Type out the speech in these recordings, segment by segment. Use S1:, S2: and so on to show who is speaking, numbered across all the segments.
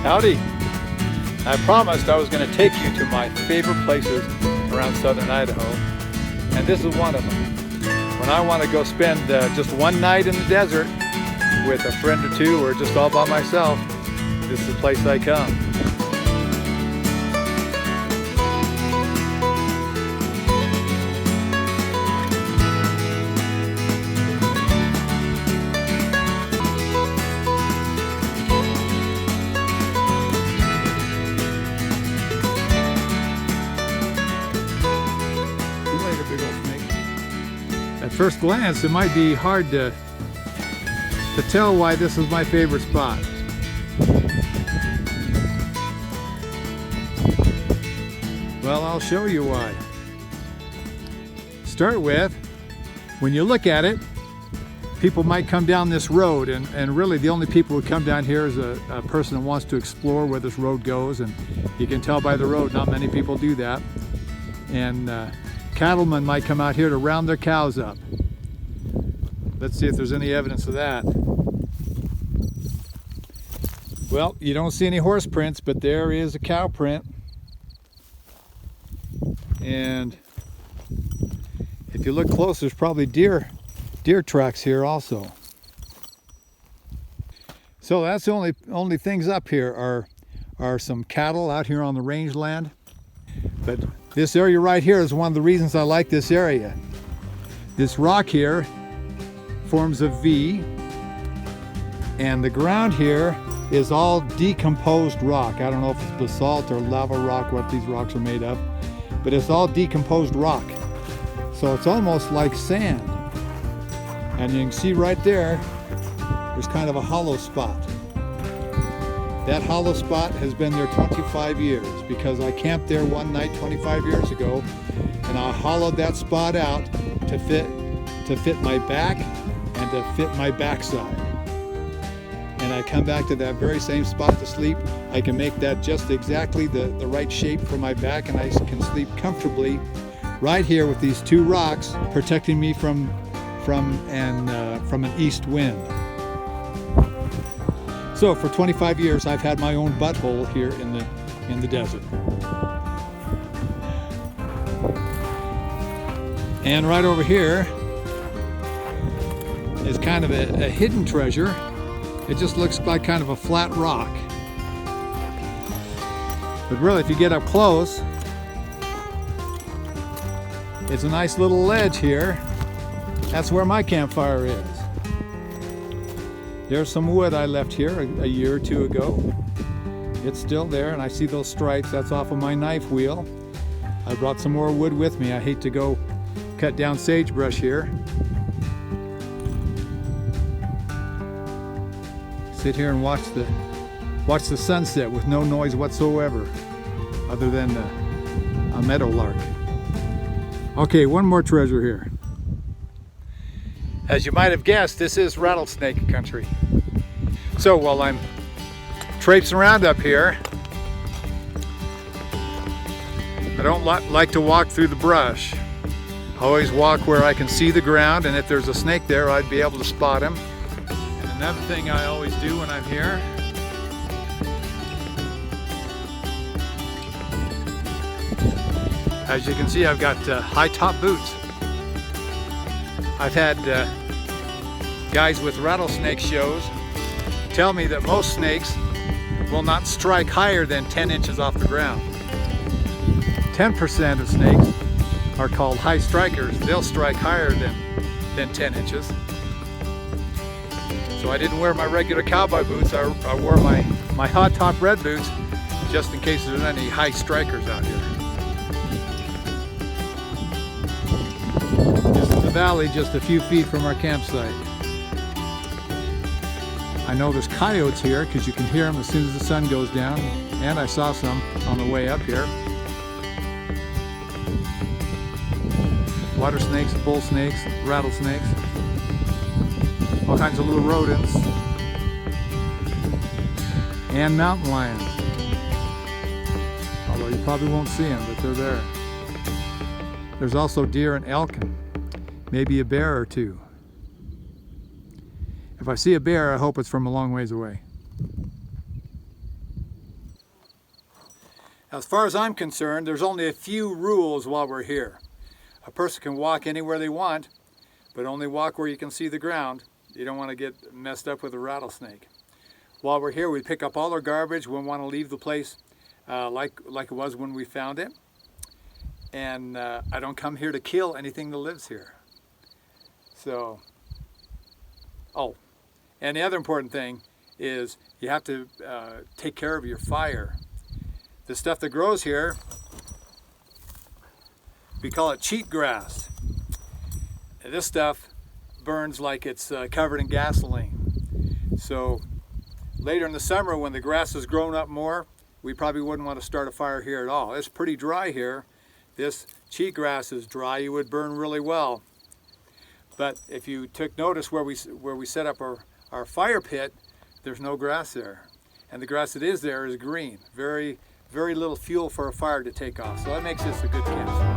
S1: Howdy! I promised I was going to take you to my favorite places around southern Idaho, and this is one of them. When I want to go spend just one night in the desert with a friend or two, or just all by myself, this is the place I come. At first glance, it might be hard to tell why this is my favorite spot. Well, I'll show you why. Start with, when you look at it, people might come down this road, and really the only people who come down here is a person that wants to explore where this road goes, and you can tell by the road not many people do that. And cattlemen might come out here to round their cows up. Let's see if there's any evidence of that. Well, you don't see any horse prints, but there is a cow print. And if you look close, there's probably deer tracks here also. So that's the only things up here are some cattle out here on the rangeland. But this area right here is one of the reasons I like this area. This rock here forms a V, and the ground here is all decomposed rock. I don't know if it's basalt or lava rock, what these rocks are made of, but it's all decomposed rock. So it's almost like sand. And you can see right there, there's kind of a hollow spot. That hollow spot has been there 25 years because I camped there one night 25 years ago, and I hollowed that spot out to fit my back and to fit my backside. And I come back to that very same spot to sleep. I can make that just exactly the right shape for my back, and I can sleep comfortably right here with these two rocks protecting me from an east wind. So for 25 years, I've had my own butthole here in the desert. And right over here is kind of a hidden treasure. It just looks like kind of a flat rock. But really, if you get up close, it's a nice little ledge here. That's where my campfire is. There's some wood I left here a year or two ago. It's still there, and I see those stripes. That's off of my knife wheel. I brought some more wood with me. I hate to go cut down sagebrush here. Sit here and watch the sunset with no noise whatsoever, other than a meadowlark. Okay, one more treasure here. As you might have guessed, this is rattlesnake country. So while I'm traipsing around up here, I don't like to walk through the brush. I always walk where I can see the ground, and if there's a snake there, I'd be able to spot him. And another thing I always do when I'm here, as you can see, I've got high top boots. I've had guys with rattlesnake shows tell me that most snakes will not strike higher than 10 inches off the ground. 10% of snakes are called high strikers. They'll strike higher than 10 inches. So I didn't wear my regular cowboy boots. I wore my hot top red boots just in case there's any high strikers out here. This is the valley just a few feet from our campsite. I know there's coyotes here because you can hear them as soon as the sun goes down, and I saw some on the way up here. Water snakes, bull snakes, rattlesnakes, all kinds of little rodents, and mountain lions. Although you probably won't see them, but they're there. There's also deer and elk, and maybe a bear or two. If I see a bear, I hope it's from a long ways away. As far as I'm concerned, there's only a few rules while we're here. A person can walk anywhere they want, but only walk where you can see the ground. You don't want to get messed up with a rattlesnake. While we're here, we pick up all our garbage. We want to leave the place like it was when we found it. And I don't come here to kill anything that lives here. So, oh, and the other important thing is you have to take care of your fire. The stuff that grows here, we call it cheatgrass. This stuff burns like it's covered in gasoline. So later in the summer when the grass has grown up more, we probably wouldn't want to start a fire here at all. It's pretty dry here. This cheatgrass is dry, you would burn really well. But if you took notice where we set up our fire pit, there's no grass there. And the grass that is there is green. Very, very little fuel for a fire to take off. So that makes this a good camp spot.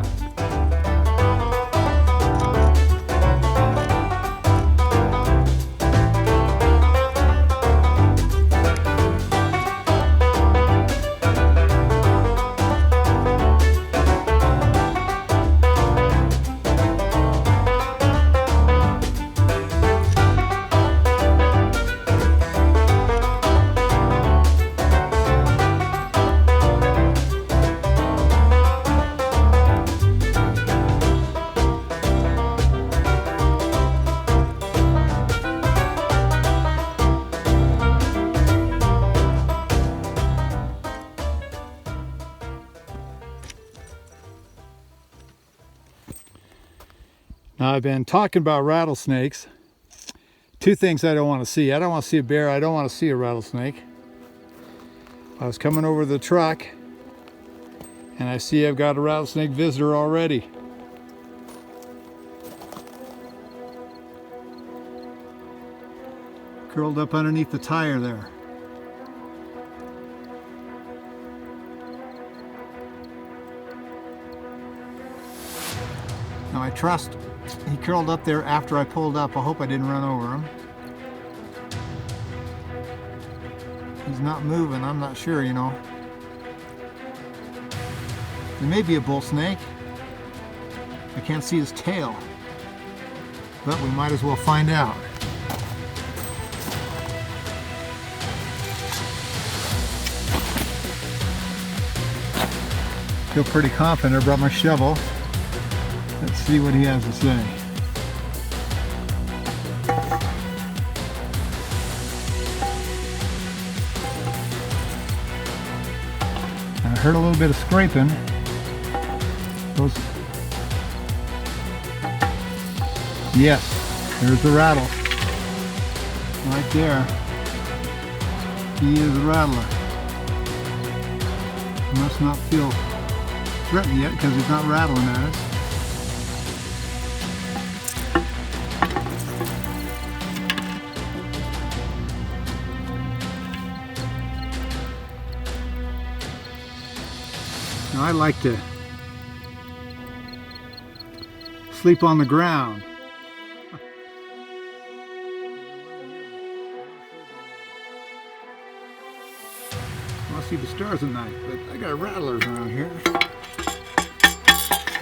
S1: Now I've been talking about rattlesnakes. Two things I don't want to see. I don't want to see a bear. I don't want to see a rattlesnake. I was coming over the truck and I see I've got a rattlesnake visitor already. Curled up underneath the tire there. Now I trust he curled up there after I pulled up. I hope I didn't run over him. He's not moving, I'm not sure, you know. There may be a bull snake. I can't see his tail. But we might as well find out. Feel pretty confident. I brought my shovel. Let's see what he has to say. I heard a little bit of scraping. Yes, there's the rattle. Right there. He is a rattler. He must not feel threatened yet because he's not rattling at us. Now, I like to sleep on the ground. I want to see the stars at night, but I got rattlers around here. So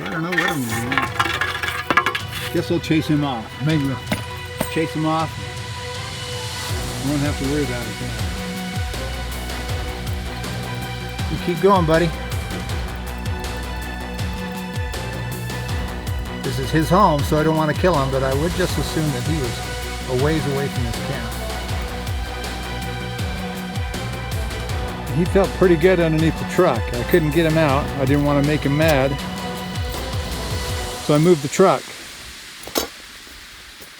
S1: I don't know what I'm going to do. Guess I'll chase him off. Maybe we'll chase him off. I won't have to worry about it then. You keep going, buddy. This is his home, so I don't want to kill him, but I would just assume that he was a ways away from his camp. He felt pretty good underneath the truck. I couldn't get him out. I didn't want to make him mad. So I moved the truck.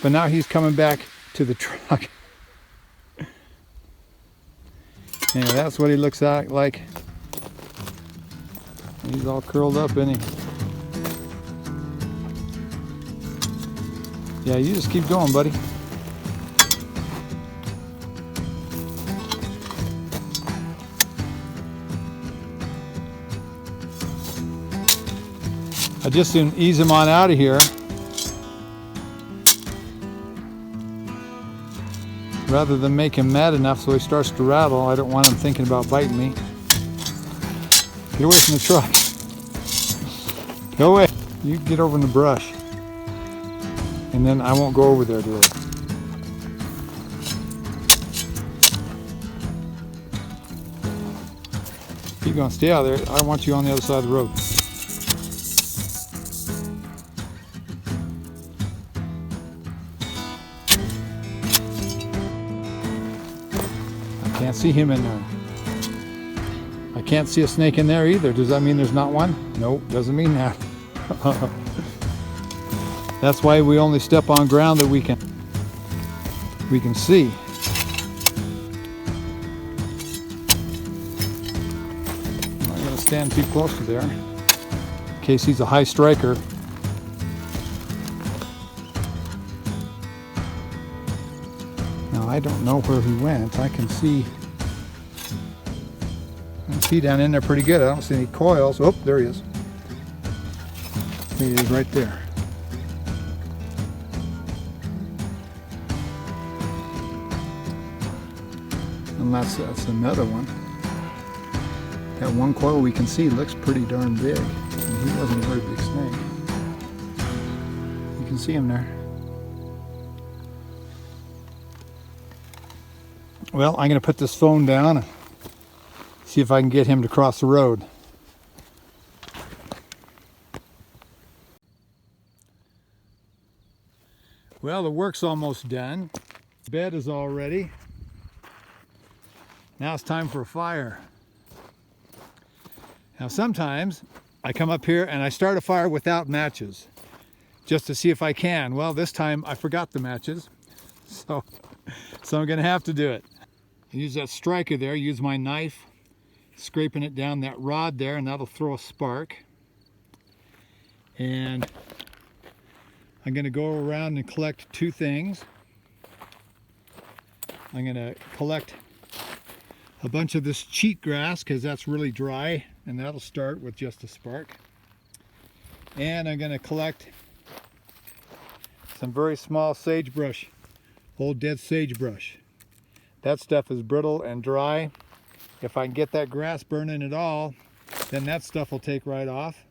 S1: But now he's coming back to the truck. And that's what he looks like. He's all curled up, isn't he? Yeah, you just keep going, buddy. I just didn't ease him on out of here. Rather than make him mad enough so he starts to rattle. I don't want him thinking about biting me. Get away from the truck. Go away. You get over in the brush. And then I won't go over there to it. Keep going. Stay out of there. I want you on the other side of the road. I can't see him in there. I can't see a snake in there either. Does that mean there's not one? Nope, doesn't mean that. That's why we only step on ground that we can see. I'm not going to stand too close to there in case he's a high striker. Now I don't know where he went. I can see down in there pretty good. I don't see any coils. Oh, there he is. There he is right there. And that's another one. That one coil we can see looks pretty darn big. And he wasn't a very big snake. You can see him there. Well, I'm going to put this phone down and see if I can get him to cross the road. Well, the work's almost done. The bed is all ready. Now it's time for a fire. Now sometimes I come up here and I start a fire without matches just to see if I can. Well, this time I forgot the matches, so I'm gonna have to do it. Use that striker there, use my knife, scraping it down that rod there, and that'll throw a spark. And I'm going to go around and collect two things. I'm going to collect a bunch of this cheatgrass because that's really dry, and that'll start with just a spark. And I'm going to collect some very small sagebrush, old dead sagebrush. That stuff is brittle and dry. If I can get that grass burning at all, then that stuff will take right off.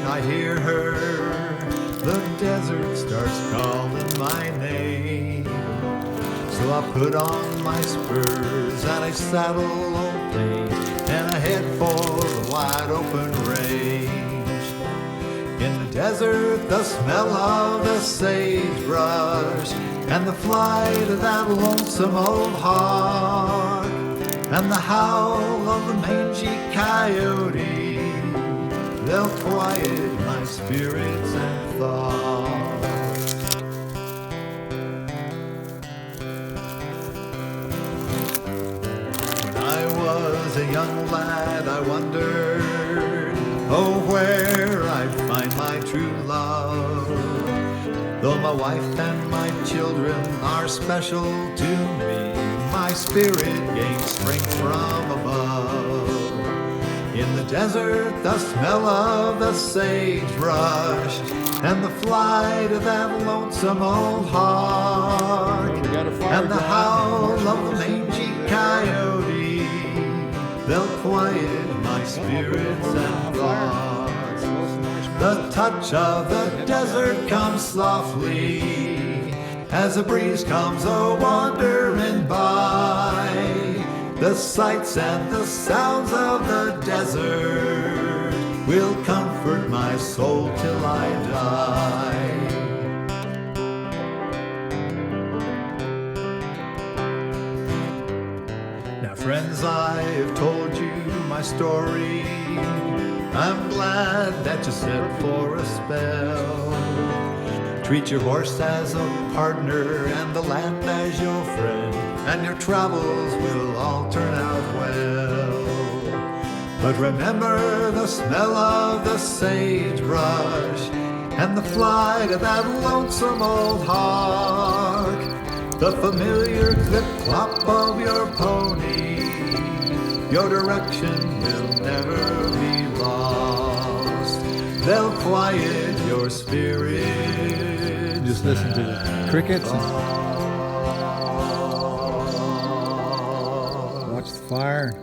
S2: I hear her, the desert starts calling my name. So I put on my spurs and I saddle old Plain, and I head for the wide open range. In the desert, the smell of the sagebrush and the flight of that lonesome old hawk and the howl of the mangy coyote, they'll quiet my spirits and thoughts. When I was a young lad, I wondered, oh, where I'd find my true love. Though my wife and my children are special to me, my spirit gains strength from above. In the desert, the smell of the sagebrush and the flight of that lonesome old hawk and the howl of the mangy coyote, they'll quiet my spirits and thoughts. The touch of the desert comes softly as a breeze comes a-wandering by. The sights and the sounds of the desert will comfort my soul till I die. Now, friends, I've told you my story. I'm glad that you settled for a spell. Treat your horse as a partner and the land as your friend, and your travels will all turn out well. But remember the smell of the sagebrush and the flight of that lonesome old hawk, the familiar clip-clop of your pony. Your direction will never be lost. They'll quiet your spirit.
S1: Just listen to the crickets and watch the fire.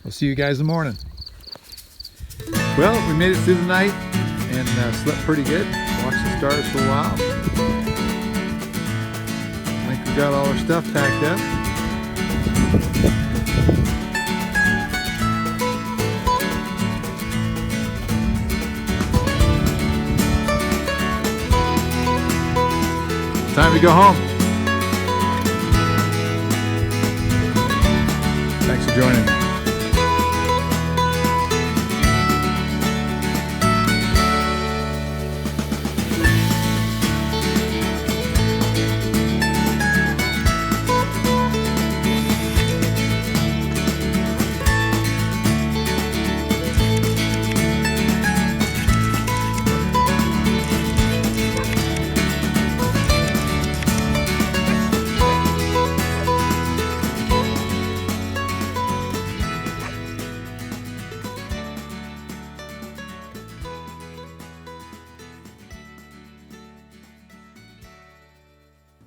S1: We'll see you guys in the morning. Well, we made it through the night and slept pretty good. Watched the stars for a while. I think we got all our stuff packed up. Time to go home. Thanks for joining me.